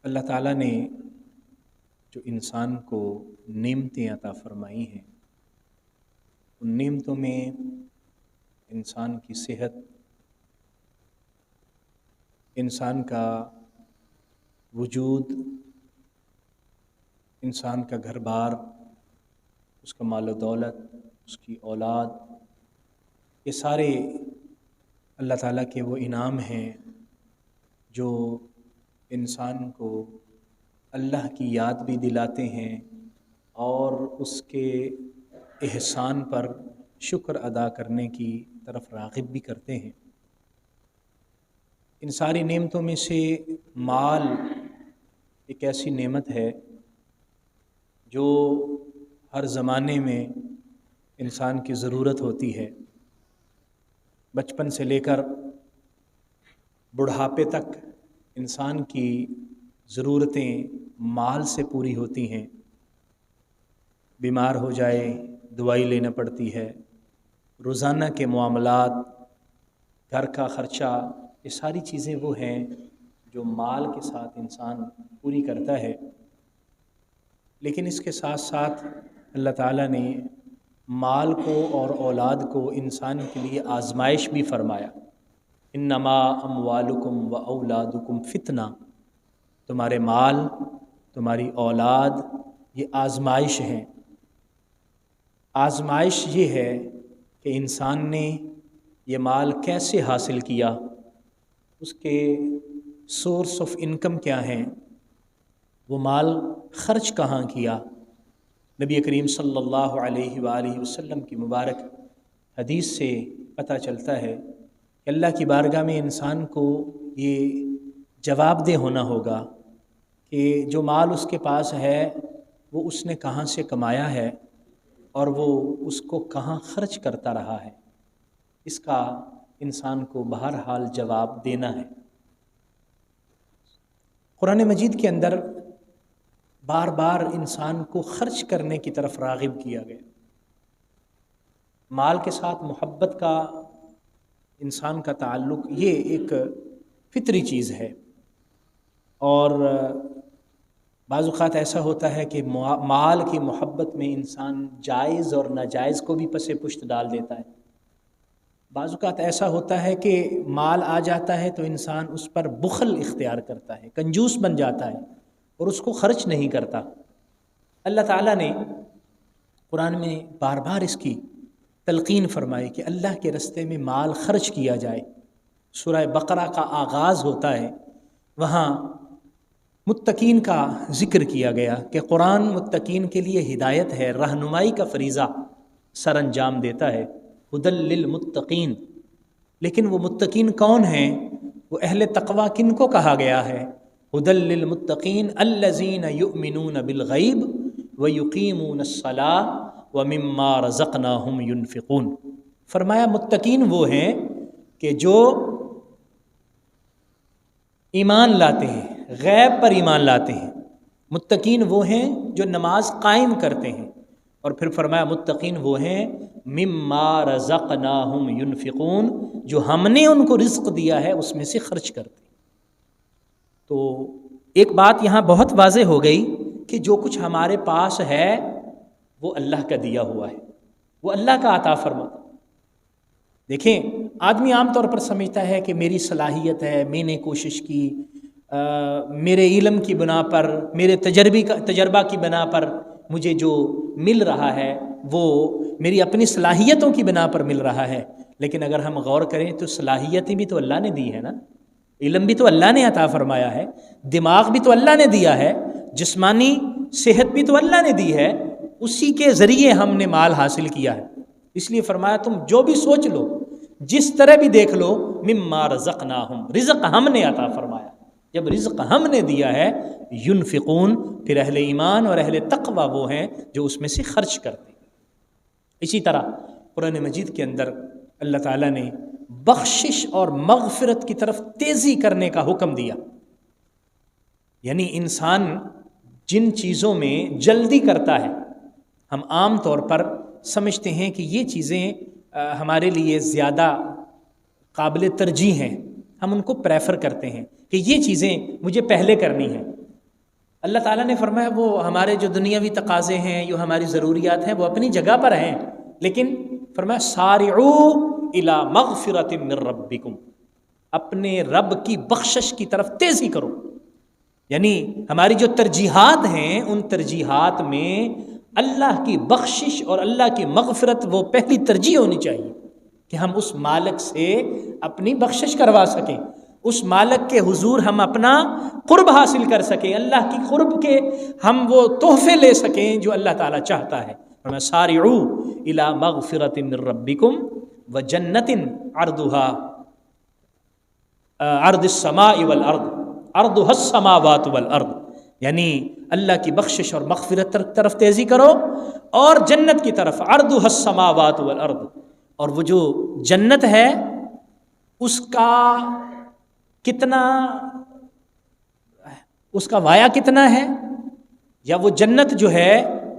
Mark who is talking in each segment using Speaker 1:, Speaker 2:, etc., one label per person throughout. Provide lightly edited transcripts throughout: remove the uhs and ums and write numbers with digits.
Speaker 1: اللہ تعالیٰ نے جو انسان کو نعمتیں عطا فرمائی ہیں، ان نعمتوں میں انسان کی صحت، انسان کا وجود، انسان کا گھر بار، اس کا مال و دولت، اس کی اولاد، یہ سارے اللہ تعالیٰ کے وہ انعام ہیں جو انسان کو اللہ کی یاد بھی دلاتے ہیں اور اس کے احسان پر شکر ادا کرنے کی طرف راغب بھی کرتے ہیں۔ ان ساری نعمتوں میں سے مال ایک ایسی نعمت ہے جو ہر زمانے میں انسان کی ضرورت ہوتی ہے۔ بچپن سے لے کر بڑھاپے تک انسان کی ضرورتیں مال سے پوری ہوتی ہیں۔ بیمار ہو جائے دوائی لینا پڑتی ہے، روزانہ کے معاملات، گھر کا خرچہ، یہ ساری چیزیں وہ ہیں جو مال کے ساتھ انسان پوری کرتا ہے۔ لیکن اس کے ساتھ ساتھ اللہ تعالیٰ نے مال کو اور اولاد کو انسان کے لیے آزمائش بھی فرمایا۔ انما اموالکم و اولادکم فتنہ، تمہارے مال، تمہاری اولاد یہ آزمائش ہیں۔ آزمائش یہ ہے کہ انسان نے یہ مال کیسے حاصل کیا، اس کے سورس آف انکم کیا ہیں، وہ مال خرچ کہاں کیا۔ نبی کریم صلی اللہ علیہ وآلہ وسلم کی مبارک حدیث سے پتہ چلتا ہے کہ اللہ کی بارگاہ میں انسان کو یہ جواب دہ ہونا ہوگا کہ جو مال اس کے پاس ہے وہ اس نے کہاں سے کمایا ہے اور وہ اس کو کہاں خرچ کرتا رہا ہے۔ اس کا انسان کو بہرحال جواب دینا ہے۔ قرآن مجید کے اندر بار بار انسان کو خرچ کرنے کی طرف راغب کیا گیا۔ مال کے ساتھ محبت کا انسان کا تعلق یہ ایک فطری چیز ہے، اور بعض اوقات ایسا ہوتا ہے کہ مال کی محبت میں انسان جائز اور ناجائز کو بھی پس پشت ڈال دیتا ہے۔ بعض اوقات ایسا ہوتا ہے کہ مال آ جاتا ہے تو انسان اس پر بخل اختیار کرتا ہے، کنجوس بن جاتا ہے اور اس کو خرچ نہیں کرتا۔ اللہ تعالیٰ نے قرآن میں بار بار اس کی تلقین فرمائی کہ اللہ کے رستے میں مال خرچ کیا جائے۔ سورہ بقرہ کا آغاز ہوتا ہے، وہاں متقین کا ذکر کیا گیا کہ قرآن متقین کے لیے ہدایت ہے، رہنمائی کا فریضہ سر انجام دیتا ہے، ھدی للمتقین۔ لیکن وہ متقین کون ہیں؟ وہ اہل تقوی کن کو کہا گیا ہے؟ ھدی للمتقین الذین یؤمنون بالغیب ویقیمون الصلاۃ ومما رزقناہم ینفقون۔ فرمایا متقین وہ ہیں کہ جو ایمان لاتے ہیں، غیب پر ایمان لاتے ہیں۔ متقین وہ ہیں جو نماز قائم کرتے ہیں، اور پھر فرمایا متقین وہ ہیں مما رزقناہم ینفقون، جو ہم نے ان کو رزق دیا ہے اس میں سے خرچ کرتے ہیں۔ تو ایک بات یہاں بہت واضح ہو گئی کہ جو کچھ ہمارے پاس ہے وہ اللہ کا دیا ہوا ہے، وہ اللہ کا عطا فرماتا۔ دیکھیں، آدمی عام طور پر سمجھتا ہے کہ میری صلاحیت ہے، میں نے کوشش کی، میرے علم کی بنا پر، میرے تجربہ کی بنا پر مجھے جو مل رہا ہے وہ میری اپنی صلاحیتوں کی بنا پر مل رہا ہے۔ لیکن اگر ہم غور کریں تو صلاحیتیں بھی تو اللہ نے دی ہے نا، علم بھی تو اللہ نے عطا فرمایا ہے، دماغ بھی تو اللہ نے دیا ہے، جسمانی صحت بھی تو اللہ نے دی ہے، اسی کے ذریعے ہم نے مال حاصل کیا ہے۔ اس لیے فرمایا تم جو بھی سوچ لو، جس طرح بھی دیکھ لو، مما رزقناہم، رزق ہم نے عطا فرمایا۔ جب رزق ہم نے دیا ہے، ینفقون، پھر اہل ایمان اور اہل تقوی وہ ہیں جو اس میں سے خرچ کرتے ہیں۔ اسی طرح قرآن مجید کے اندر اللہ تعالیٰ نے بخشش اور مغفرت کی طرف تیزی کرنے کا حکم دیا۔ یعنی انسان جن چیزوں میں جلدی کرتا ہے، ہم عام طور پر سمجھتے ہیں کہ یہ چیزیں ہمارے لیے زیادہ قابل ترجیح ہیں، ہم ان کو پریفر کرتے ہیں کہ یہ چیزیں مجھے پہلے کرنی ہیں۔ اللہ تعالیٰ نے فرمایا وہ ہمارے جو دنیاوی تقاضے ہیں، جو ہماری ضروریات ہیں، وہ اپنی جگہ پر ہیں، لیکن فرمایا سارعوا الی مغفرۃ من ربکم، اپنے رب کی بخشش کی طرف تیزی کرو. یعنی ہماری جو ترجیحات ہیں، ان ترجیحات میں اللہ کی بخشش اور اللہ کی مغفرت وہ پہلی ترجیح ہونی چاہیے کہ ہم اس مالک سے اپنی بخشش کروا سکیں، اس مالک کے حضور ہم اپنا قرب حاصل کر سکیں، اللہ کی قرب کے ہم وہ تحفے لے سکیں جو اللہ تعالیٰ چاہتا ہے. سارعوا الی مغفرۃ من ربکم وجنۃ عرضها عرض السماء والارض عرضها السماوات والارض، یعنی اللہ کی بخشش اور مغفرت طرف تیزی کرو، اور جنت کی طرف عرضها السماوات والارض، اور وہ جو جنت ہے اس کا کتنا، اس کا وایہ کتنا ہے، یا وہ جنت جو ہے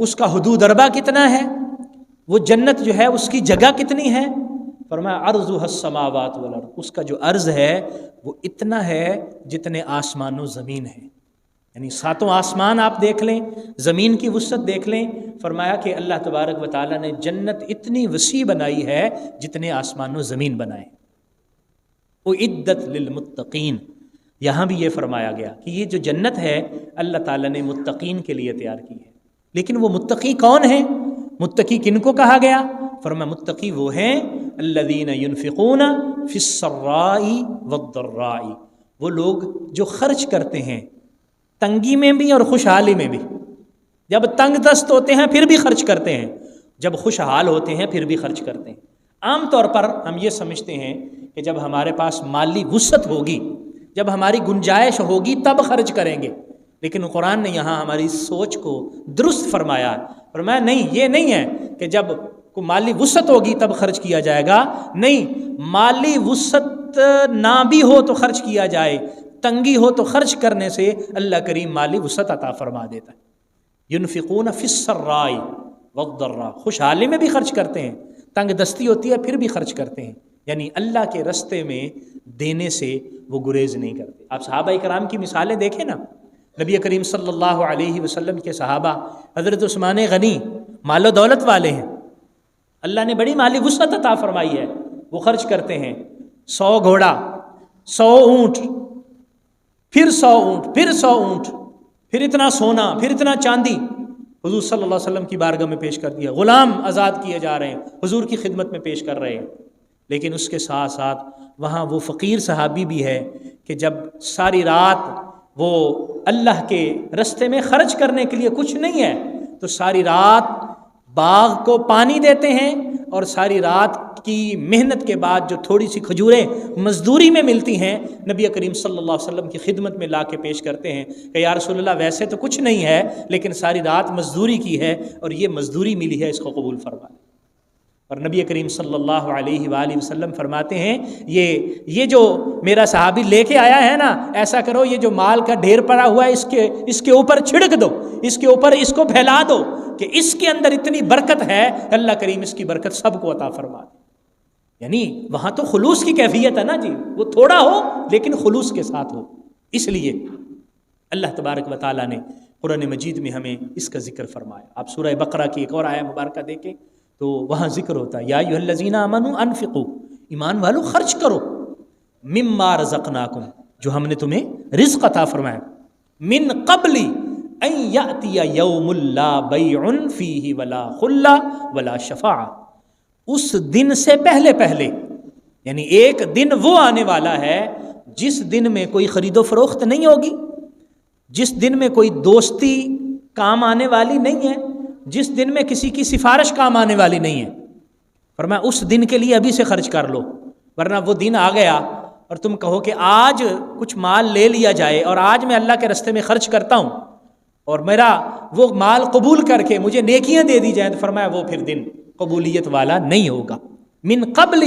Speaker 1: اس کا حدود اربع کتنا ہے، وہ جنت جو ہے اس کی جگہ کتنی ہے. فرمایا عرضها السماوات والارض، اس کا جو عرض ہے وہ اتنا ہے جتنے آسمان و زمین ہے. یعنی ساتوں آسمان آپ دیکھ لیں، زمین کی وسعت دیکھ لیں. فرمایا کہ اللہ تبارک و تعالیٰ نے جنت اتنی وسیع بنائی ہے جتنے آسمان و زمین بنائے. اعدت للمتقین، یہاں بھی یہ فرمایا گیا کہ یہ جو جنت ہے اللہ تعالیٰ نے متقین کے لیے تیار کی ہے. لیکن وہ متقی کون ہیں؟ متقی کن کو کہا گیا؟ فرمایا متقی وہ ہیں الذین ينفقون فی السراء والضراء، وہ لوگ جو خرچ کرتے ہیں تنگی میں بھی اور خوشحالی میں بھی. جب تنگ دست ہوتے ہیں پھر بھی خرچ کرتے ہیں، جب خوشحال ہوتے ہیں پھر بھی خرچ کرتے ہیں. عام طور پر ہم یہ سمجھتے ہیں کہ جب ہمارے پاس مالی وسعت ہوگی، جب ہماری گنجائش ہوگی تب خرچ کریں گے. لیکن قرآن نے یہاں ہماری سوچ کو درست فرمایا. فرمایا نہیں، یہ نہیں ہے کہ جب کو مالی وسعت ہوگی تب خرچ کیا جائے گا. نہیں، مالی وسعت نہ بھی ہو تو خرچ کیا جائے، تنگی ہو تو خرچ کرنے سے اللہ کریم مالی وسعت عطا فرما دیتا ہے. ينفقون فی السراء والضراء، خوشحالی میں بھی خرچ کرتے ہیں، تنگ دستی ہوتی ہے پھر بھی خرچ کرتے ہیں. یعنی اللہ کے رستے میں دینے سے وہ گریز نہیں کرتے. آپ صحابہ کرام کی مثالیں دیکھیں نا. نبی کریم صلی اللہ علیہ وسلم کے صحابہ، حضرت عثمان غنی مال و دولت والے ہیں، اللہ نے بڑی مالی وسعت عطا فرمائی ہے، وہ خرچ کرتے ہیں. 100 گھوڑا، 100 اونٹ، پھر 100 اونٹ، پھر 100 اونٹ، پھر اتنا سونا، پھر اتنا چاندی حضور صلی اللہ علیہ وسلم کی بارگاہ میں پیش کر دیا. غلام آزاد کیے جا رہے ہیں، حضور کی خدمت میں پیش کر رہے ہیں. لیکن اس کے ساتھ ساتھ وہاں وہ فقیر صحابی بھی ہے کہ جب ساری رات وہ اللہ کے رستے میں خرچ کرنے کے لیے کچھ نہیں ہے تو ساری رات باغ کو پانی دیتے ہیں، اور ساری رات کی محنت کے بعد جو تھوڑی سی کھجوریں مزدوری میں ملتی ہیں نبی کریم صلی اللہ علیہ وسلم کی خدمت میں لا کے پیش کرتے ہیں کہ یا رسول اللہ ویسے تو کچھ نہیں ہے لیکن ساری رات مزدوری کی ہے اور یہ مزدوری ملی ہے، اس کو قبول فرما. اور نبی کریم صلی اللہ علیہ وآلہ وسلم فرماتے ہیں یہ جو میرا صحابی لے کے آیا ہے نا، ایسا کرو یہ جو مال کا ڈھیر پڑا ہوا ہے اس کے اوپر چھڑک دو، اس کے اوپر اس کو پھیلا دو کہ اس کے اندر اتنی برکت ہے، اللہ کریم اس کی برکت سب کو عطا فرما دے. یعنی وہاں تو خلوص کی کیفیت ہے نا جی، وہ تھوڑا ہو لیکن خلوص کے ساتھ ہو. اس لیے اللہ تبارک و تعالیٰ نے قرآن مجید میں ہمیں اس کا ذکر فرمایا. آپ سورہ بقرہ کی ایک اور آیہ مبارکہ دیکھیں تو وہاں ذکر ہوتا ہے یا ایھا الذین آمنوا انفقوا، ایمان والو خرچ کرو، مما رزقناکم، جو ہم نے تمہیں رزق عطا فرمایا، من قبل ان یاتی یوم لا بیع فیہ ولا خلہ ولا شفاعہ، اس دن سے پہلے پہلے. یعنی ایک دن وہ آنے والا ہے جس دن میں کوئی خرید و فروخت نہیں ہوگی، جس دن میں کوئی دوستی کام آنے والی نہیں ہے، جس دن میں کسی کی سفارش کام آنے والی نہیں ہے. فرمایا اس دن کے لیے ابھی سے خرچ کر لو، ورنہ وہ دن آ گیا اور تم کہو کہ آج کچھ مال لے لیا جائے اور آج میں اللہ کے رستے میں خرچ کرتا ہوں اور میرا وہ مال قبول کر کے مجھے نیکیاں دے دی جائیں، تو فرمایا وہ پھر دن قبولیت والا نہیں ہوگا. من قبل،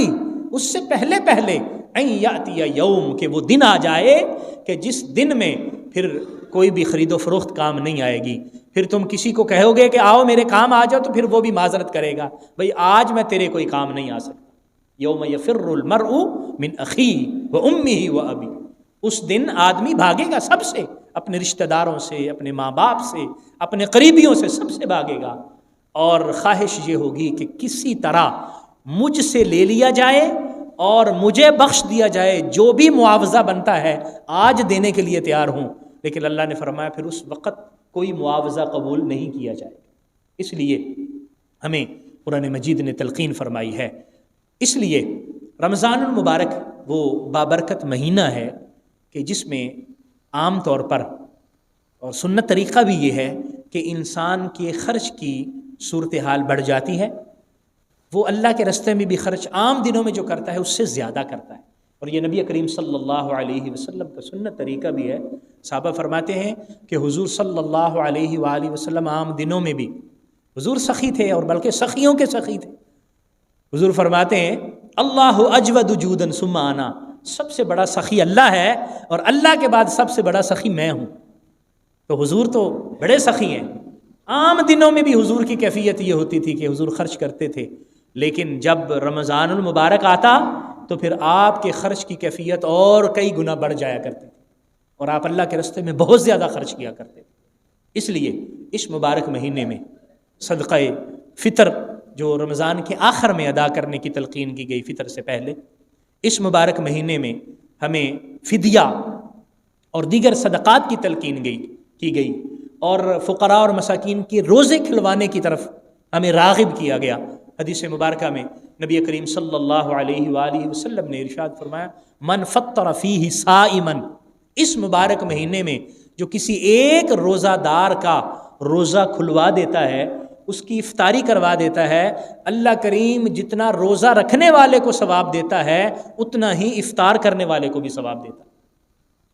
Speaker 1: اس سے پہلے پہلے، ان یاتی یوم، کہ وہ دن آ جائے کہ جس دن میں پھر کوئی بھی خرید و فروخت کام نہیں آئے گی. پھر تم کسی کو کہو گے کہ آؤ میرے کام آ جاؤ تو پھر وہ بھی معذرت کرے گا، بھئی آج میں تیرے کوئی کام نہیں آ سکتا. یوم یفر المرء من اخیہ و امہ و ابی، اس دن آدمی بھاگے گا سب سے، اپنے رشتہ داروں سے، اپنے ماں باپ سے، اپنے قریبیوں سے سب سے بھاگے گا، اور خواہش یہ ہوگی کہ کسی طرح مجھ سے لے لیا جائے اور مجھے بخش دیا جائے، جو بھی معاوضہ بنتا ہے آج دینے کے لیے تیار ہوں۔ لیکن اللہ نے فرمایا پھر اس وقت کوئی معاوضہ قبول نہیں کیا جائے گا۔ اس لیے ہمیں قرآن مجید نے تلقین فرمائی ہے۔ اس لیے رمضان المبارک وہ بابرکت مہینہ ہے کہ جس میں عام طور پر، اور سنت طریقہ بھی یہ ہے کہ انسان کے خرچ کی صورتحال بڑھ جاتی ہے، وہ اللہ کے راستے میں بھی خرچ عام دنوں میں جو کرتا ہے اس سے زیادہ کرتا ہے، اور یہ نبی کریم صلی اللہ علیہ وسلم کا سنت طریقہ بھی ہے۔ صحابہ فرماتے ہیں کہ حضور صلی اللہ علیہ وآلہ وسلم عام دنوں میں بھی حضور سخی تھے، اور بلکہ سخیوں کے سخی تھے۔ حضور فرماتے ہیں اللہ اجود جودن ثم انا، سب سے بڑا سخی اللہ ہے اور اللہ کے بعد سب سے بڑا سخی میں ہوں۔ تو حضور تو بڑے سخی ہیں۔ عام دنوں میں بھی حضور کی کیفیت یہ ہوتی تھی کہ حضور خرچ کرتے تھے، لیکن جب رمضان المبارک آتا تو پھر آپ کے خرچ کی کیفیت اور کئی گنا بڑھ جایا کرتی تھی، اور آپ اللہ کے راستے میں بہت زیادہ خرچ کیا کرتے تھے۔ اس لیے اس مبارک مہینے میں صدقہ فطر جو رمضان کے آخر میں ادا کرنے کی تلقین کی گئی فطر سے پہلے، اس مبارک مہینے میں ہمیں فدیہ اور دیگر صدقات کی تلقین کی گئی، اور فقراء اور مساکین کے روزے کھلوانے کی طرف ہمیں راغب کیا گیا۔ حدیث مبارکہ میں نبی کریم صلی اللہ علیہ وآلہ وسلم نے ارشاد فرمایا من فطر فیہ صائما، اس مبارک مہینے میں جو کسی ایک روزہ دار کا روزہ کھلوا دیتا ہے، اس کی افطاری کروا دیتا ہے، اللہ کریم جتنا روزہ رکھنے والے کو ثواب دیتا ہے اتنا ہی افطار کرنے والے کو بھی ثواب دیتا ہے،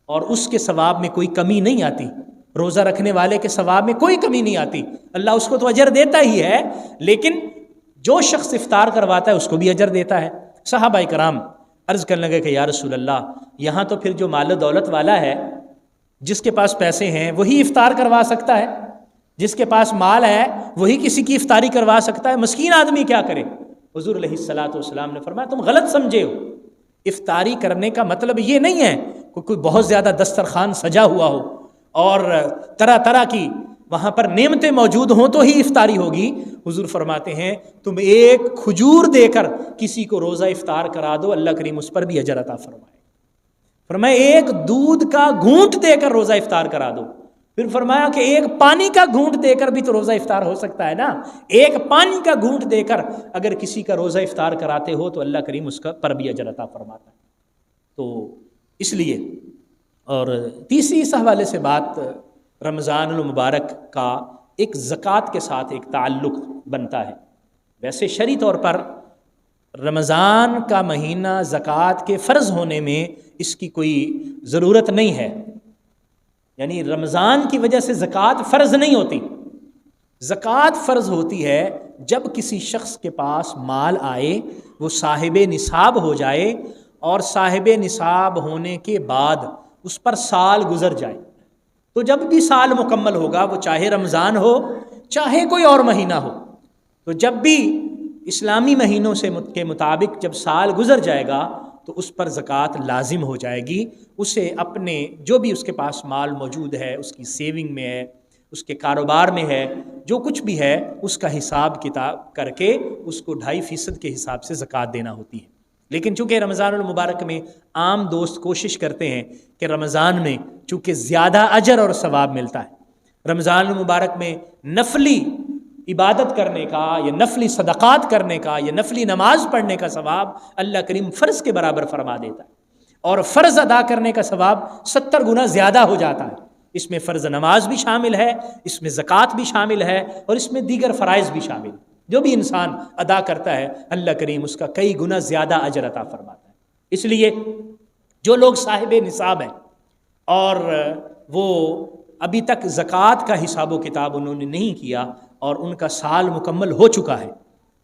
Speaker 1: اور اس کے ثواب میں کوئی کمی نہیں آتی۔ روزہ رکھنے والے کے ثواب میں کوئی کمی نہیں آتی، اللہ اس کو تو اجر دیتا ہی ہے، لیکن جو شخص افطار کرواتا ہے اس کو بھی اجر دیتا ہے۔ صحابہ کرام عرض کرنے لگے کہ یا رسول اللہ، یہاں تو پھر جو مال و دولت والا ہے، جس کے پاس پیسے ہیں وہی افطار کروا سکتا ہے، جس کے پاس مال ہے وہی کسی کی افطاری کروا سکتا ہے، مسکین آدمی کیا کرے؟ حضور علیہ الصلوۃ والسلام نے فرمایا تم غلط سمجھے ہو، افطاری کرنے کا مطلب یہ نہیں ہے کہ کوئی بہت زیادہ دسترخوان سجا ہوا ہو اور طرح طرح کی وہاں پر نعمتیں موجود ہوں تو ہی افطاری ہوگی۔ حضور فرماتے ہیں تم ایک کھجور دے کر کسی کو روزہ افطار کرا دو، اللہ کریم اس پر بھی اجر عطا فرمائے۔ فرمایا ایک دودھ کا گھونٹ دے کر روزہ افطار کرا دو، پھر فرمایا کہ ایک پانی کا گھونٹ دے کر بھی تو روزہ افطار ہو سکتا ہے نا، ایک پانی کا گھونٹ دے کر اگر کسی کا روزہ افطار کراتے ہو تو اللہ کریم اس کا پر بھی اجر عطا فرماتا ہے۔ تو اس لیے، اور تیسری اس حوالے سے بات، رمضان المبارک کا ایک زکوٰۃ کے ساتھ ایک تعلق بنتا ہے۔ ویسے شرعی طور پر رمضان کا مہینہ زکوٰۃ کے فرض ہونے میں اس کی کوئی ضرورت نہیں ہے، یعنی رمضان کی وجہ سے زکوٰۃ فرض نہیں ہوتی۔ زکوٰۃ فرض ہوتی ہے جب کسی شخص کے پاس مال آئے، وہ صاحب نصاب ہو جائے، اور صاحب نصاب ہونے کے بعد اس پر سال گزر جائے، تو جب بھی سال مکمل ہوگا، وہ چاہے رمضان ہو چاہے کوئی اور مہینہ ہو، تو جب بھی اسلامی مہینوں کے مطابق جب سال گزر جائے گا تو اس پر زکوٰۃ لازم ہو جائے گی۔ اسے اپنے جو بھی اس کے پاس مال موجود ہے، اس کی سیونگ میں ہے، اس کے کاروبار میں ہے، جو کچھ بھی ہے اس کا حساب کتاب کر کے اس کو 2.5% کے حساب سے زکوٰۃ دینا ہوتی ہے۔ لیکن چونکہ رمضان المبارک میں عام دوست کوشش کرتے ہیں کہ رمضان میں چونکہ زیادہ اجر اور ثواب ملتا ہے، رمضان المبارک میں نفلی عبادت کرنے کا یا نفلی صدقات کرنے کا یا نفلی نماز پڑھنے کا ثواب اللہ کریم فرض کے برابر فرما دیتا ہے، اور فرض ادا کرنے کا ثواب 70 گنا زیادہ ہو جاتا ہے۔ اس میں فرض نماز بھی شامل ہے، اس میں زکوٰۃ بھی شامل ہے، اور اس میں دیگر فرائض بھی شامل ہیں۔ جو بھی انسان ادا کرتا ہے اللہ کریم اس کا کئی گنا زیادہ اجر عطا فرماتا ہے۔ اس لیے جو لوگ صاحب نصاب ہیں اور وہ ابھی تک زکوٰۃ کا حساب و کتاب انہوں نے نہیں کیا اور ان کا سال مکمل ہو چکا ہے،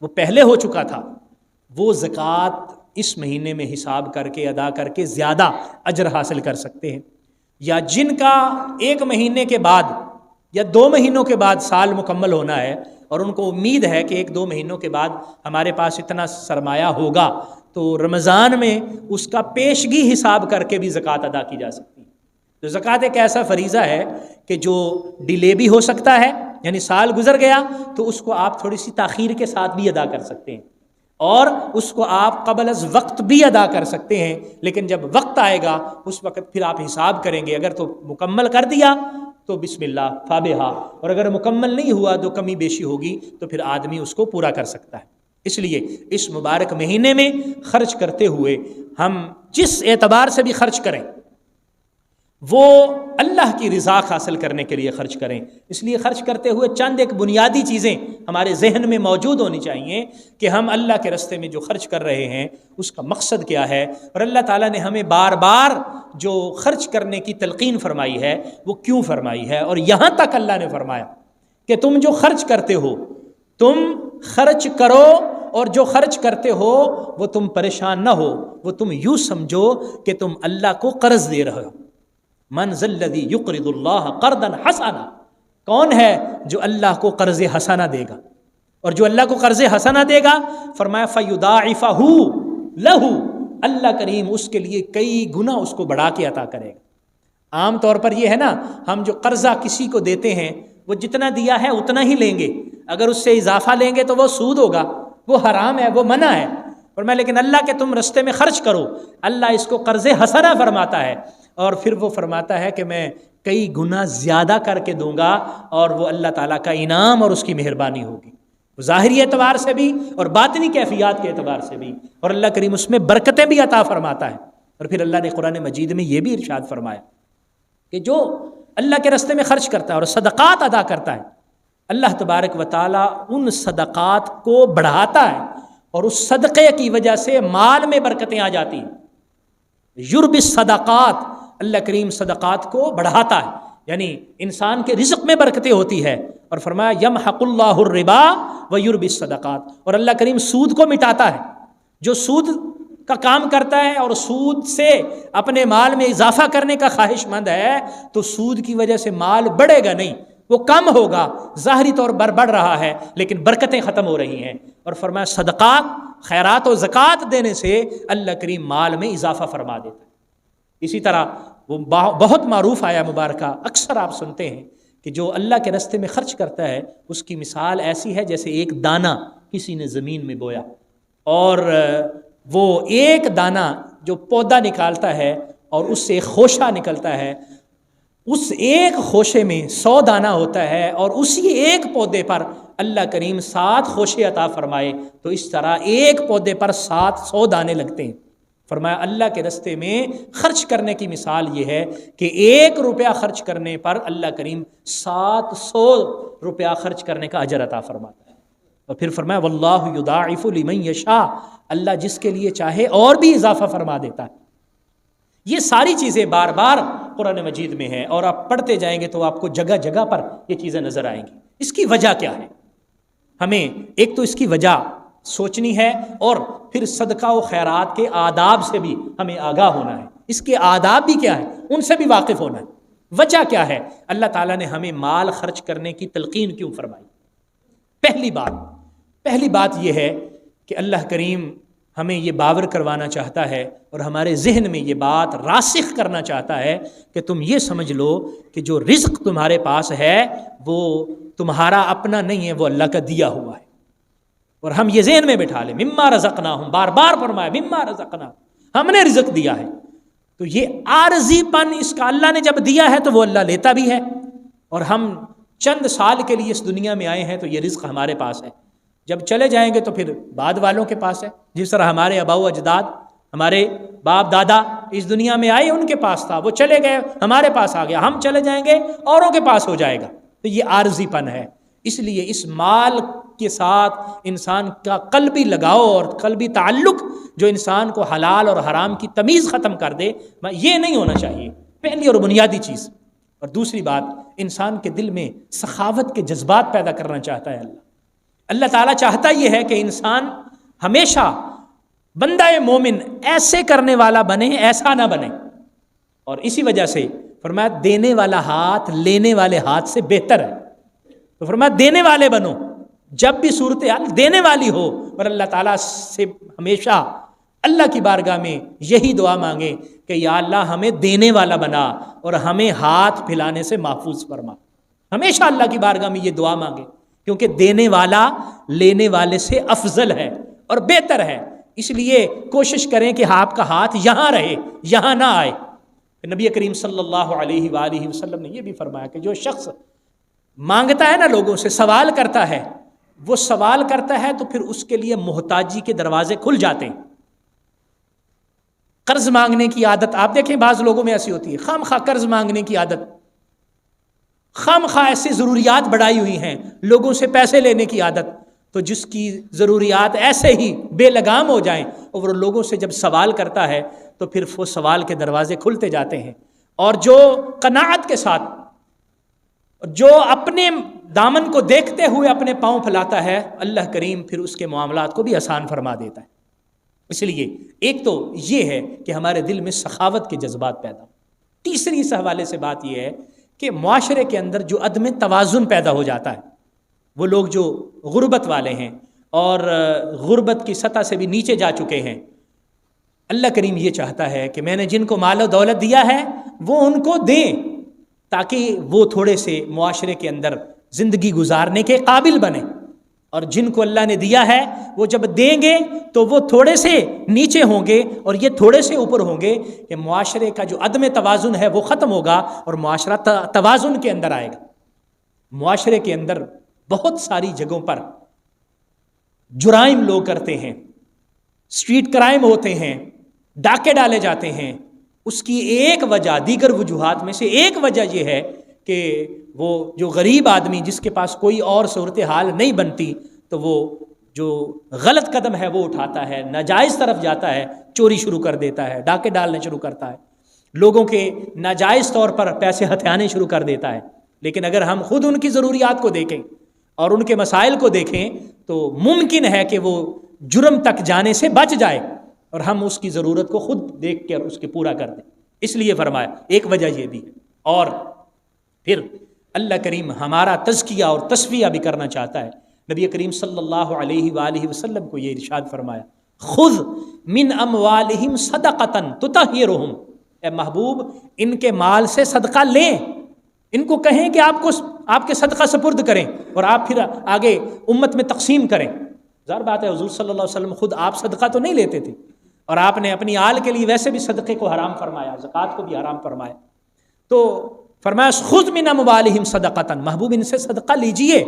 Speaker 1: وہ پہلے ہو چکا تھا، وہ زکوٰۃ اس مہینے میں حساب کر کے ادا کر کے زیادہ اجر حاصل کر سکتے ہیں۔ یا جن کا 1 مہینے کے بعد یا 2 مہینوں کے بعد سال مکمل ہونا ہے اور ان کو امید ہے کہ 1-2 مہینوں کے بعد ہمارے پاس اتنا سرمایہ ہوگا، تو رمضان میں اس کا پیشگی حساب کر کے بھی زکوٰۃ ادا کی جا سکتی ہے۔ تو زکوٰۃ ایک ایسا فریضہ ہے کہ جو ڈیلے بھی ہو سکتا ہے، یعنی سال گزر گیا تو اس کو آپ تھوڑی سی تاخیر کے ساتھ بھی ادا کر سکتے ہیں، اور اس کو آپ قبل از وقت بھی ادا کر سکتے ہیں، لیکن جب وقت آئے گا اس وقت پھر آپ حساب کریں گے، اگر تو مکمل کر دیا تو بسم اللہ فابہا، اور اگر مکمل نہیں ہوا تو کمی بیشی ہوگی تو پھر آدمی اس کو پورا کر سکتا ہے۔ اس لیے اس مبارک مہینے میں خرچ کرتے ہوئے ہم جس اعتبار سے بھی خرچ کریں وہ اللہ کی رضا حاصل کرنے کے لیے خرچ کریں۔ اس لیے خرچ کرتے ہوئے چند ایک بنیادی چیزیں ہمارے ذہن میں موجود ہونی چاہیے کہ ہم اللہ کے راستے میں جو خرچ کر رہے ہیں اس کا مقصد کیا ہے، اور اللہ تعالیٰ نے ہمیں بار بار جو خرچ کرنے کی تلقین فرمائی ہے وہ کیوں فرمائی ہے، اور یہاں تک اللہ نے فرمایا کہ تم جو خرچ کرتے ہو تم خرچ کرو، اور جو خرچ کرتے ہو وہ تم پریشان نہ ہو، وہ تم یوں سمجھو کہ تم اللہ کو قرض دے رہے ہو۔ من ذا الذی یقرض اللہ قرضا حسنا، کون ہے جو اللہ کو قرض حسنہ دے گا، اور جو اللہ کو قرض حسنہ دے گا فرمایا فیضاعفہ لہ، اللہ کریم اس کے لیے کئی گنا اس کو بڑھا کے عطا کرے گا۔ عام طور پر یہ ہے نا، ہم جو قرضہ کسی کو دیتے ہیں وہ جتنا دیا ہے اتنا ہی لیں گے، اگر اس سے اضافہ لیں گے تو وہ سود ہوگا، وہ حرام ہے، وہ منع ہے۔ فرمایا لیکن اللہ کے تم رستے میں خرچ کرو، اللہ اس کو قرض حسنہ فرماتا ہے، اور پھر وہ فرماتا ہے کہ میں کئی گنا زیادہ کر کے دوں گا، اور وہ اللہ تعالیٰ کا انعام اور اس کی مہربانی ہوگی، ظاہری اعتبار سے بھی اور باطنی کیفیات کے اعتبار سے بھی، اور اللہ کریم اس میں برکتیں بھی عطا فرماتا ہے۔ اور پھر اللہ نے قرآن مجید میں یہ بھی ارشاد فرمایا کہ جو اللہ کے راستے میں خرچ کرتا ہے اور صدقات ادا کرتا ہے، اللہ تبارک و تعالیٰ ان صدقات کو بڑھاتا ہے، اور اس صدقے کی وجہ سے مال میں برکتیں آ جاتی ہیں۔ یربی الصدقات، اللہ کریم صدقات کو بڑھاتا ہے، یعنی انسان کے رزق میں برکتیں ہوتی ہے، اور فرمایا یمحق اللہ الربا ویربی الصدقات، اور اللہ کریم سود کو مٹاتا ہے۔ جو سود کا کام کرتا ہے اور سود سے اپنے مال میں اضافہ کرنے کا خواہش مند ہے تو سود کی وجہ سے مال بڑھے گا نہیں، وہ کم ہوگا، ظاہری طور پر بڑھ رہا ہے لیکن برکتیں ختم ہو رہی ہیں۔ اور فرمایا صدقات، خیرات و زکوٰۃ دینے سے اللہ کریم مال میں اضافہ فرما دیتا ہے۔ اسی طرح وہ بہت معروف آیا مبارکہ اکثر آپ سنتے ہیں کہ جو اللہ کے راستے میں خرچ کرتا ہے اس کی مثال ایسی ہے جیسے ایک دانہ کسی نے زمین میں بویا، اور وہ ایک دانہ جو پودا نکالتا ہے اور اس سے ایک خوشہ نکلتا ہے، اس ایک خوشے میں 100 دانہ ہوتا ہے، اور اسی ایک پودے پر اللہ کریم 7 خوشے عطا فرمائے تو اس طرح ایک پودے پر 700 دانے لگتے ہیں۔ فرمایا اللہ کے راستے میں خرچ کرنے کی مثال یہ ہے کہ 1 روپیہ خرچ کرنے پر اللہ کریم 700 روپیہ خرچ کرنے کا اجر عطا فرماتا ہے۔ اور پھر فرمایا واللہ یضاعف لمن یشاء، اللہ جس کے لیے چاہے اور بھی اضافہ فرما دیتا ہے۔ یہ ساری چیزیں بار بار قرآن مجید میں ہیں، اور آپ پڑھتے جائیں گے تو آپ کو جگہ جگہ پر یہ چیزیں نظر آئیں گی۔ اس کی وجہ کیا ہے؟ ہمیں ایک تو اس کی وجہ سوچنی ہے، اور پھر صدقہ و خیرات کے آداب سے بھی ہمیں آگاہ ہونا ہے۔ اس کے آداب بھی کیا ہیں ان سے بھی واقف ہونا ہے۔ وجہ کیا ہے؟ اللہ تعالیٰ نے ہمیں مال خرچ کرنے کی تلقین کیوں فرمائی؟ پہلی بات یہ ہے کہ اللہ کریم ہمیں یہ باور کروانا چاہتا ہے اور ہمارے ذہن میں یہ بات راسخ کرنا چاہتا ہے کہ تم یہ سمجھ لو کہ جو رزق تمہارے پاس ہے وہ تمہارا اپنا نہیں ہے، وہ اللہ کا دیا ہوا ہے۔ اور ہم یہ ذہن میں بٹھا لیں مما رزقناہم، بار بار فرمایا مما رزقناہم، ہم نے رزق دیا ہے، تو یہ عارضی پن اس کا اللہ نے جب دیا ہے تو وہ اللہ لیتا بھی ہے، اور ہم چند سال کے لیے اس دنیا میں آئے ہیں تو یہ رزق ہمارے پاس ہے، جب چلے جائیں گے تو پھر بعد والوں کے پاس ہے۔ جس طرح ہمارے آباء و اجداد، ہمارے باپ دادا اس دنیا میں آئے ان کے پاس تھا، وہ چلے گئے ہمارے پاس آ گیا، ہم چلے جائیں گے اوروں کے پاس ہو جائے گا، تو یہ عارضی پن ہے۔ اس لیے اس مال کے ساتھ انسان کا قلبی لگاؤ اور قلبی تعلق جو انسان کو حلال اور حرام کی تمیز ختم کر دے، یہ نہیں ہونا چاہیے، پہلی اور بنیادی چیز۔ اور دوسری بات، انسان کے دل میں سخاوت کے جذبات پیدا کرنا چاہتا ہے اللہ تعالیٰ چاہتا یہ ہے کہ انسان ہمیشہ بندہ مومن ایسے کرنے والا بنے، ایسا نہ بنے، اور اسی وجہ سے فرمایا دینے والا ہاتھ لینے والے ہاتھ سے بہتر ہے، تو فرمایا دینے والے بنو، جب بھی صورتحال دینے والی ہو، اور اللہ تعالیٰ سے ہمیشہ اللہ کی بارگاہ میں یہی دعا مانگیں کہ یا اللہ ہمیں دینے والا بنا اور ہمیں ہاتھ پھیلانے سے محفوظ فرما. ہمیشہ اللہ کی بارگاہ میں یہ دعا مانگیں، کیونکہ دینے والا لینے والے سے افضل ہے اور بہتر ہے. اس لیے کوشش کریں کہ آپ کا ہاتھ یہاں رہے، یہاں نہ آئے. نبی کریم صلی اللہ علیہ وآلہ وسلم نے یہ بھی فرمایا کہ جو شخص مانگتا ہے نا، لوگوں سے سوال کرتا ہے، وہ سوال کرتا ہے تو پھر اس کے لیے محتاجی کے دروازے کھل جاتے ہیں. قرض مانگنے کی عادت آپ دیکھیں بعض لوگوں میں ایسی ہوتی ہے، خام خواہ قرض مانگنے کی عادت، خام خواہ ایسی ضروریات بڑھائی ہوئی ہیں، لوگوں سے پیسے لینے کی عادت. تو جس کی ضروریات ایسے ہی بے لگام ہو جائیں اور وہ لوگوں سے جب سوال کرتا ہے تو پھر وہ سوال کے دروازے کھلتے جاتے ہیں. اور جو قناعت کے ساتھ، جو اپنے دامن کو دیکھتے ہوئے اپنے پاؤں پھیلاتا ہے، اللہ کریم پھر اس کے معاملات کو بھی آسان فرما دیتا ہے. اس لیے ایک تو یہ ہے کہ ہمارے دل میں سخاوت کے جذبات پیدا ہو. تیسری اس حوالے سے بات یہ ہے کہ معاشرے کے اندر جو عدم توازن پیدا ہو جاتا ہے، وہ لوگ جو غربت والے ہیں اور غربت کی سطح سے بھی نیچے جا چکے ہیں، اللہ کریم یہ چاہتا ہے کہ میں نے جن کو مال و دولت دیا ہے وہ ان کو دیں، تاکہ وہ تھوڑے سے معاشرے کے اندر زندگی گزارنے کے قابل بنیں. اور جن کو اللہ نے دیا ہے وہ جب دیں گے تو وہ تھوڑے سے نیچے ہوں گے اور یہ تھوڑے سے اوپر ہوں گے، کہ معاشرے کا جو عدم توازن ہے وہ ختم ہوگا اور معاشرہ توازن کے اندر آئے گا. معاشرے کے اندر بہت ساری جگہوں پر جرائم لوگ کرتے ہیں، اسٹریٹ کرائم ہوتے ہیں، ڈاکے ڈالے جاتے ہیں. اس کی ایک وجہ، دیگر وجوہات میں سے ایک وجہ یہ ہے کہ وہ جو غریب آدمی جس کے پاس کوئی اور صورتحال نہیں بنتی، تو وہ جو غلط قدم ہے وہ اٹھاتا ہے، ناجائز طرف جاتا ہے، چوری شروع کر دیتا ہے، ڈاکے ڈالنے شروع کرتا ہے، لوگوں کے ناجائز طور پر پیسے ہتھیانے شروع کر دیتا ہے. لیکن اگر ہم خود ان کی ضروریات کو دیکھیں اور ان کے مسائل کو دیکھیں تو ممکن ہے کہ وہ جرم تک جانے سے بچ جائے اور ہم اس کی ضرورت کو خود دیکھ کر اس کے پورا کر دیں. اس لیے فرمایا ایک وجہ یہ بھی ہے. اور پھر اللہ کریم ہمارا تزکیہ اور تصفیہ بھی کرنا چاہتا ہے. نبی کریم صلی اللہ علیہ وآلہ وسلم کو یہ ارشاد فرمایا، خذ من اموالہم صدقۃ تطہرہم، اے محبوب ان کے مال سے صدقہ لیں، ان کو کہیں کہ آپ کے صدقہ سپرد کریں اور آپ پھر آگے امت میں تقسیم کریں. ظاہر بات ہے حضور صلی اللہ علیہ وسلم خود آپ صدقہ تو نہیں لیتے تھے، اور آپ نے اپنی آل کے لیے ویسے بھی صدقے کو حرام فرمایا، زکوٰۃ کو بھی حرام فرمایا. تو فرمایا خذ من اموالہم صدقۃ، محبوب ان سے صدقہ لیجئے.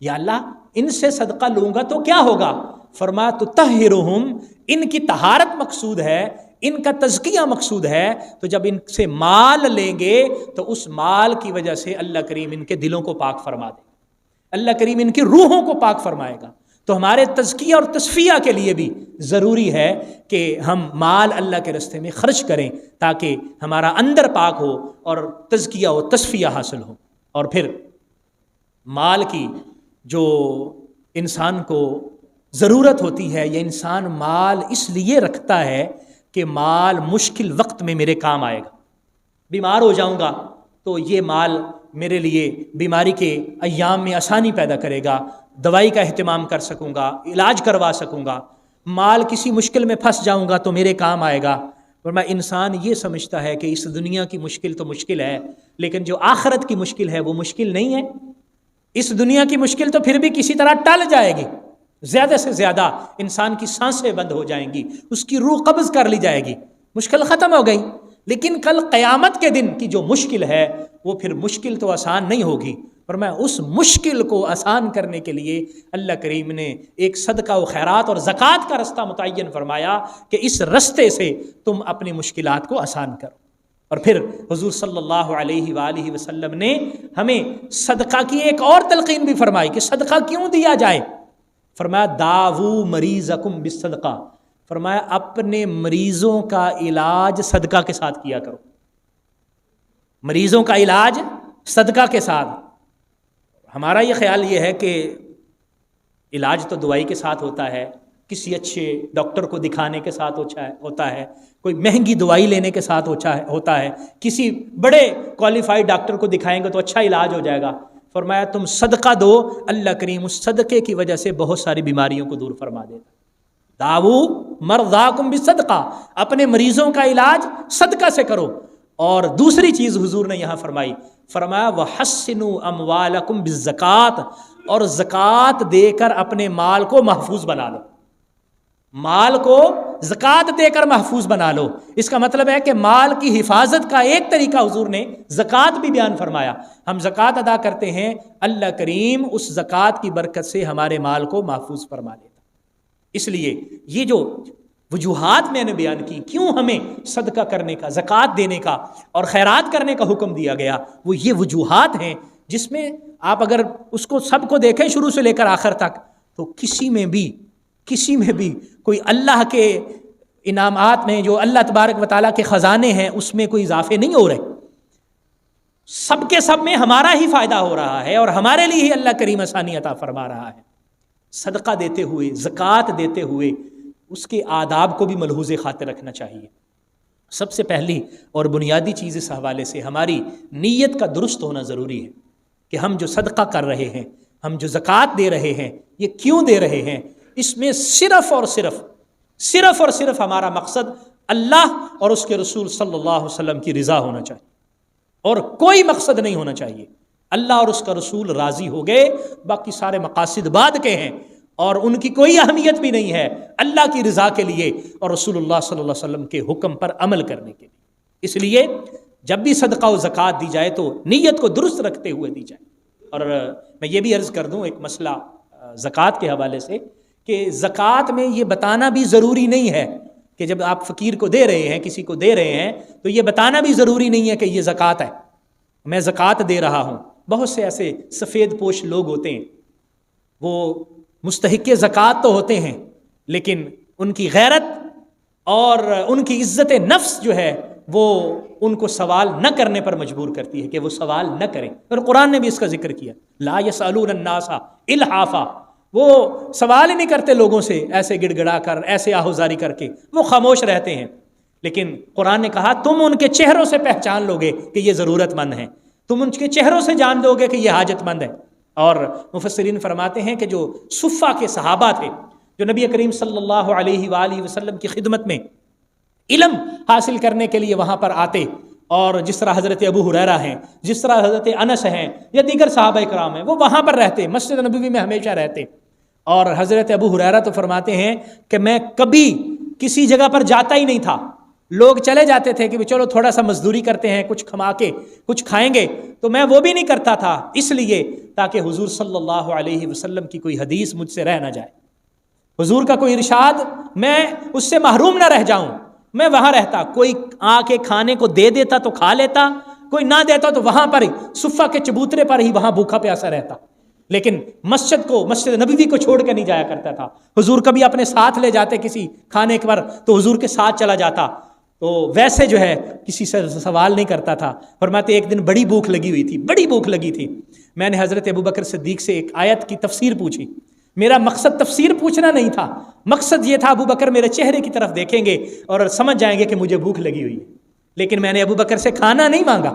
Speaker 1: یا اللہ ان سے صدقہ لوں گا تو کیا ہوگا؟ فرمایا تطہرہم، ان کی طہارت مقصود ہے، ان کا تزکیہ مقصود ہے. تو جب ان سے مال لیں گے تو اس مال کی وجہ سے اللہ کریم ان کے دلوں کو پاک فرما دے، اللہ کریم ان کی روحوں کو پاک فرمائے گا. تو ہمارے تزکیہ اور تصفیہ کے لیے بھی ضروری ہے کہ ہم مال اللہ کے راستے میں خرچ کریں تاکہ ہمارا اندر پاک ہو اور تزکیہ و تصفیہ حاصل ہو. اور پھر مال کی جو انسان کو ضرورت ہوتی ہے، یہ انسان مال اس لیے رکھتا ہے کہ مال مشکل وقت میں میرے کام آئے گا. بیمار ہو جاؤں گا تو یہ مال میرے لیے بیماری کے ایام میں آسانی پیدا کرے گا، دوائی کا اہتمام کر سکوں گا، علاج کروا سکوں گا. مال کسی مشکل میں پھنس جاؤں گا تو میرے کام آئے گا. اور میں انسان یہ سمجھتا ہے کہ اس دنیا کی مشکل تو مشکل ہے، لیکن جو آخرت کی مشکل ہے وہ مشکل نہیں ہے. اس دنیا کی مشکل تو پھر بھی کسی طرح ٹل جائے گی، زیادہ سے زیادہ انسان کی سانسیں بند ہو جائیں گی، اس کی روح قبض کر لی جائے گی، مشکل ختم ہو گئی. لیکن کل قیامت کے دن کی جو مشکل ہے وہ پھر مشکل تو آسان نہیں ہوگی. اور میں اس مشکل کو آسان کرنے کے لیے اللہ کریم نے ایک صدقہ و خیرات اور زکوٰۃ کا رستہ متعین فرمایا کہ اس رستے سے تم اپنی مشکلات کو آسان کرو. اور پھر حضور صلی اللہ علیہ وآلہ وسلم نے ہمیں صدقہ کی ایک اور تلقین بھی فرمائی کہ صدقہ کیوں دیا جائے. فرمایا داوو مریضکم بالصدقہ، فرمایا اپنے مریضوں کا علاج صدقہ کے ساتھ کیا کرو. مریضوں کا علاج صدقہ کے ساتھ. ہمارا یہ خیال یہ ہے کہ علاج تو دوائی کے ساتھ ہوتا ہے، کسی اچھے ڈاکٹر کو دکھانے کے ساتھ ہوتا ہے، کوئی مہنگی دوائی لینے کے ساتھ ہوتا ہے، کسی بڑے کوالیفائڈ ڈاکٹر کو دکھائیں گے تو اچھا علاج ہو جائے گا. فرمایا تم صدقہ دو، اللہ کریم اس صدقے کی وجہ سے بہت ساری بیماریوں کو دور فرما دیتا. داؤ مرضاکم بالصدقہ، اپنے مریضوں کا علاج صدقہ سے کرو۔ اور دوسری چیز حضور نے یہاں فرمایا وحسنوا اموالکم بالزکوٰۃ، اور زکوٰۃ دے کر اپنے مال کو محفوظ بنا لو، مال کو زکوٰۃ دے کر محفوظ بنا لو۔ اس کا مطلب ہے کہ مال کی حفاظت کا ایک طریقہ حضور نے زکوٰۃ بھی بیان فرمایا۔ ہم زکوٰۃ ادا کرتے ہیں، اللہ کریم اس زکوٰۃ کی برکت سے ہمارے مال کو محفوظ فرما لیتا۔ اس لیے یہ جو وجوہات میں نے بیان کی کیوں ہمیں صدقہ کرنے کا، زکوٰۃ دینے کا اور خیرات کرنے کا حکم دیا گیا، وہ یہ وجوہات ہیں جس میں آپ اگر اس کو سب کو دیکھیں شروع سے لے کر آخر تک، تو کسی میں بھی کوئی اللہ کے انعامات میں جو اللہ تبارک و تعالیٰ کے خزانے ہیں اس میں کوئی اضافے نہیں ہو رہے، سب کے سب میں ہمارا ہی فائدہ ہو رہا ہے اور ہمارے لیے ہی اللہ کریم آسانی عطا فرما رہا ہے۔ صدقہ دیتے ہوئے، زکوٰۃ دیتے ہوئے اس کے آداب کو بھی ملحوظ خاطر رکھنا چاہیے۔ سب سے پہلی اور بنیادی چیز اس حوالے سے ہماری نیت کا درست ہونا ضروری ہے کہ ہم جو صدقہ کر رہے ہیں، ہم جو زکوٰۃ دے رہے ہیں، یہ کیوں دے رہے ہیں؟ اس میں صرف اور صرف ہمارا مقصد اللہ اور اس کے رسول صلی اللہ علیہ وسلم کی رضا ہونا چاہیے، اور کوئی مقصد نہیں ہونا چاہیے۔ اللہ اور اس کا رسول راضی ہو گئے، باقی سارے مقاصد بعد کے ہیں اور ان کی کوئی اہمیت بھی نہیں ہے اللہ کی رضا کے لیے اور رسول اللہ صلی اللہ علیہ وسلم کے حکم پر عمل کرنے کے لیے۔ اس لیے جب بھی صدقہ و زکوٰۃ دی جائے تو نیت کو درست رکھتے ہوئے دی جائے۔ اور میں یہ بھی عرض کر دوں ایک مسئلہ زکوٰۃ کے حوالے سے کہ زکوٰۃ میں یہ بتانا بھی ضروری نہیں ہے کہ جب آپ فقیر کو دے رہے ہیں، کسی کو دے رہے ہیں، تو یہ بتانا بھی ضروری نہیں ہے کہ یہ زکوٰۃ ہے، میں زکوٰۃ دے رہا ہوں۔ بہت سے ایسے سفید پوش لوگ ہوتے ہیں، وہ مستحق زکوٰۃ تو ہوتے ہیں لیکن ان کی غیرت اور ان کی عزت نفس جو ہے وہ ان کو سوال نہ کرنے پر مجبور کرتی ہے کہ وہ سوال نہ کریں، اور قرآن نے بھی اس کا ذکر کیا، لا یسألون الناس الحافا، وہ سوال ہی نہیں کرتے لوگوں سے ایسے گڑ گڑا کر، ایسے آہوزاری کر کے، وہ خاموش رہتے ہیں۔ لیکن قرآن نے کہا تم ان کے چہروں سے پہچان لوگے کہ یہ ضرورت مند ہیں، تم ان کے چہروں سے جان دو گے کہ یہ حاجت مند ہے۔ اور مفسرین فرماتے ہیں کہ جو صفہ کے صحابہ تھے جو نبی کریم صلی اللہ علیہ وآلہ وسلم کی خدمت میں علم حاصل کرنے کے لیے وہاں پر آتے، اور جس طرح حضرت ابو ہریرہ ہیں، جس طرح حضرت انس ہیں یا دیگر صحابہ کرام ہیں، وہ وہاں پر رہتے، مسجد نبوی میں ہمیشہ رہتے۔ اور حضرت ابو ہریرہ تو فرماتے ہیں کہ میں کبھی کسی جگہ پر جاتا ہی نہیں تھا، لوگ چلے جاتے تھے کہ چلو تھوڑا سا مزدوری کرتے ہیں، کچھ کما کے کچھ کھائیں گے، تو میں وہ بھی نہیں کرتا تھا، اس لیے تاکہ حضور صلی اللہ علیہ وسلم کی کوئی حدیث مجھ سے رہ نہ جائے، حضور کا کوئی ارشاد میں اس سے محروم نہ رہ جاؤں۔ میں وہاں رہتا، کوئی آ کے کھانے کو دے دیتا تو کھا لیتا، کوئی نہ دیتا تو وہاں پر ہی صفہ کے چبوترے پر ہی وہاں بھوکا پیاسا رہتا، لیکن مسجد نبوی کو چھوڑ کے نہیں جایا کرتا تھا۔ حضور کبھی اپنے ساتھ لے جاتے کسی کھانے پر تو حضور کے ساتھ چلا جاتا، تو ویسے جو ہے کسی سے سوال نہیں کرتا تھا۔ فرماتے ایک دن بڑی بھوک لگی تھی، میں نے حضرت ابوبکر صدیق سے ایک آیت کی تفسیر پوچھی۔ میرا مقصد تفسیر پوچھنا نہیں تھا، مقصد یہ تھا ابوبکر میرے چہرے کی طرف دیکھیں گے اور سمجھ جائیں گے کہ مجھے بھوک لگی ہوئی ہے، لیکن میں نے ابوبکر سے کھانا نہیں مانگا۔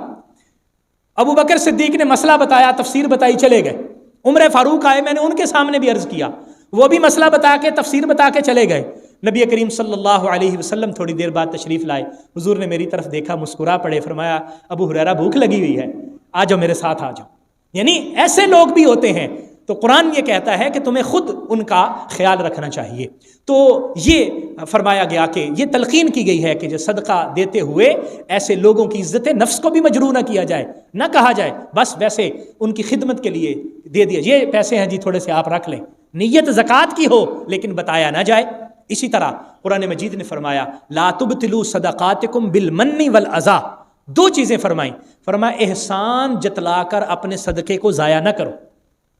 Speaker 1: ابوبکر صدیق نے مسئلہ بتایا، تفسیر بتائی، چلے گئے۔ عمر فاروق آئے، میں نے ان کے سامنے بھی عرض کیا، وہ بھی مسئلہ بتا کے تفسیر بتا کے چلے گئے۔ نبی کریم صلی اللہ علیہ وسلم تھوڑی دیر بعد تشریف لائے، حضور نے میری طرف دیکھا، مسکرا پڑے، فرمایا ابو ہریرہ بھوک لگی ہوئی ہے، آ جاؤ میرے ساتھ آ جاؤ۔ یعنی ایسے لوگ بھی ہوتے ہیں، تو قرآن یہ کہتا ہے کہ تمہیں خود ان کا خیال رکھنا چاہیے۔ تو یہ فرمایا گیا کہ یہ تلقین کی گئی ہے کہ جو صدقہ دیتے ہوئے ایسے لوگوں کی عزت نفس کو بھی مجروح نہ کیا جائے، نہ کہا جائے بس ویسے ان کی خدمت کے لیے دے دیا، یہ پیسے ہیں جی تھوڑے سے آپ رکھ لیں، نیت زکوٰۃ کی ہو لیکن بتایا نہ جائے۔ اسی طرح قرآن مجید نے فرمایا لا تبطلوا صدقاتکم بالمن والاذی، دو چیزیں فرمایا احسان جتلا کر اپنے صدقے کو ضائع نہ کرو۔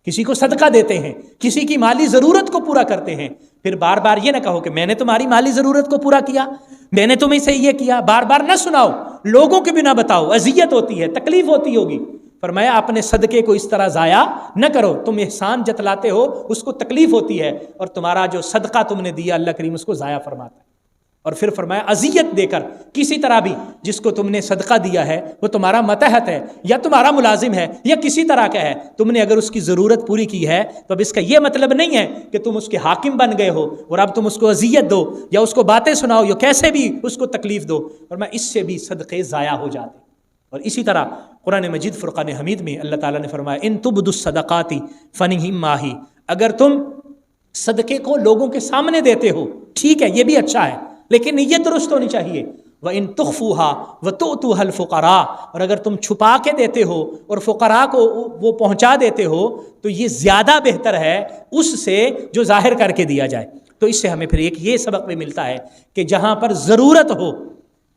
Speaker 1: کسی کو صدقہ دیتے ہیں، کسی کی مالی ضرورت کو پورا کرتے ہیں، پھر بار بار یہ نہ کہو کہ میں نے تمہاری مالی ضرورت کو پورا کیا، میں نے تمہیں سے یہ کیا، بار بار نہ سناؤ، لوگوں کے بھی نہ بتاؤ، اذیت ہوتی ہے، تکلیف ہوتی ہوگی۔ فرمایا اپنے صدقے کو اس طرح ضائع نہ کرو، تم احسان جتلاتے ہو، اس کو تکلیف ہوتی ہے، اور تمہارا جو صدقہ تم نے دیا اللہ کریم اس کو ضائع فرماتا ہے۔ اور پھر فرمایا اذیت دے کر کسی طرح بھی جس کو تم نے صدقہ دیا ہے وہ تمہارا متحت ہے یا تمہارا ملازم ہے یا کسی طرح کا ہے، تم نے اگر اس کی ضرورت پوری کی ہے تو اب اس کا یہ مطلب نہیں ہے کہ تم اس کے حاکم بن گئے ہو اور اب تم اس کو اذیت دو یا اس کو باتیں سناؤ یا کیسے بھی اس کو تکلیف دو، اور میں اس سے بھی صدقے ضائع ہو جاتے۔ اور اسی طرح قرآن مجید فرقان حمید میں اللہ تعالیٰ نے فرمایا ان تبدوا الصدقات فنعما ہی، اگر تم صدقے کو لوگوں کے سامنے دیتے ہو ٹھیک ہے، یہ بھی اچھا ہے، لیکن نیت درست ہونی چاہیے۔ وَإِن تُخْفُوهَا وَتُؤْتُوهَا الْفُقَرَاءَ، اور اگر تم چھپا کے دیتے ہو اور فقراء کو وہ پہنچا دیتے ہو تو یہ زیادہ بہتر ہے اس سے جو ظاہر کر کے دیا جائے۔ تو اس سے ہمیں پھر ایک یہ سبق بھی ملتا ہے کہ جہاں پر ضرورت ہو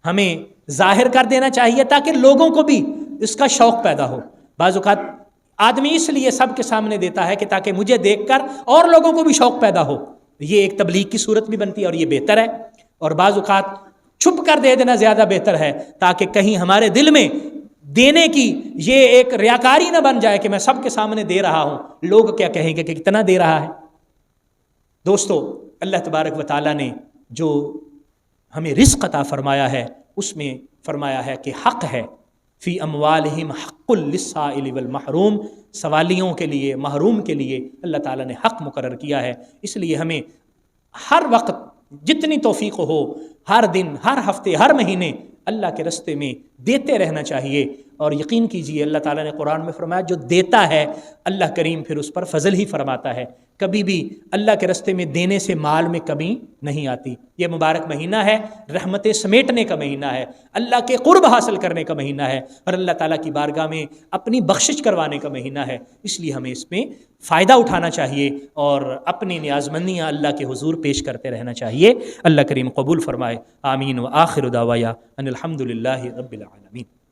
Speaker 1: ہمیں ظاہر کر دینا چاہیے تاکہ لوگوں کو بھی اس کا شوق پیدا ہو۔ بعض اوقات آدمی اس لیے سب کے سامنے دیتا ہے کہ تاکہ مجھے دیکھ کر اور لوگوں کو بھی شوق پیدا ہو، یہ ایک تبلیغ کی صورت بھی بنتی ہے اور یہ بہتر ہے۔ اور بعض اوقات چھپ کر دے دینا زیادہ بہتر ہے تاکہ کہیں ہمارے دل میں دینے کی یہ ایک ریاکاری نہ بن جائے کہ میں سب کے سامنے دے رہا ہوں، لوگ کیا کہیں گے کہ کتنا دے رہا ہے۔ دوستو، اللہ تبارک و تعالیٰ نے جو ہمیں رزق عطا فرمایا ہے اس میں فرمایا ہے کہ حق ہے فی اموالہم حق للسائل والمحروم، سوالیوں کے لیے، محروم کے لیے اللہ تعالیٰ نے حق مقرر کیا ہے۔ اس لیے ہمیں ہر وقت جتنی توفیق ہو، ہر دن، ہر ہفتے، ہر مہینے اللہ کے رستے میں دیتے رہنا چاہیے۔ اور یقین کیجئے اللہ تعالیٰ نے قرآن میں فرمایا جو دیتا ہے اللہ کریم پھر اس پر فضل ہی فرماتا ہے، کبھی بھی اللہ کے رستے میں دینے سے مال میں کمی نہیں آتی۔ یہ مبارک مہینہ ہے، رحمتیں سمیٹنے کا مہینہ ہے، اللہ کے قرب حاصل کرنے کا مہینہ ہے اور اللہ تعالیٰ کی بارگاہ میں اپنی بخشش کروانے کا مہینہ ہے۔ اس لیے ہمیں اس میں فائدہ اٹھانا چاہیے اور اپنی نیازمندیاں اللہ کے حضور پیش کرتے رہنا چاہیے۔ اللہ کریم قبول فرمائے، آمین۔ وآخر دعوایا ان الحمد للہ رب العالمین۔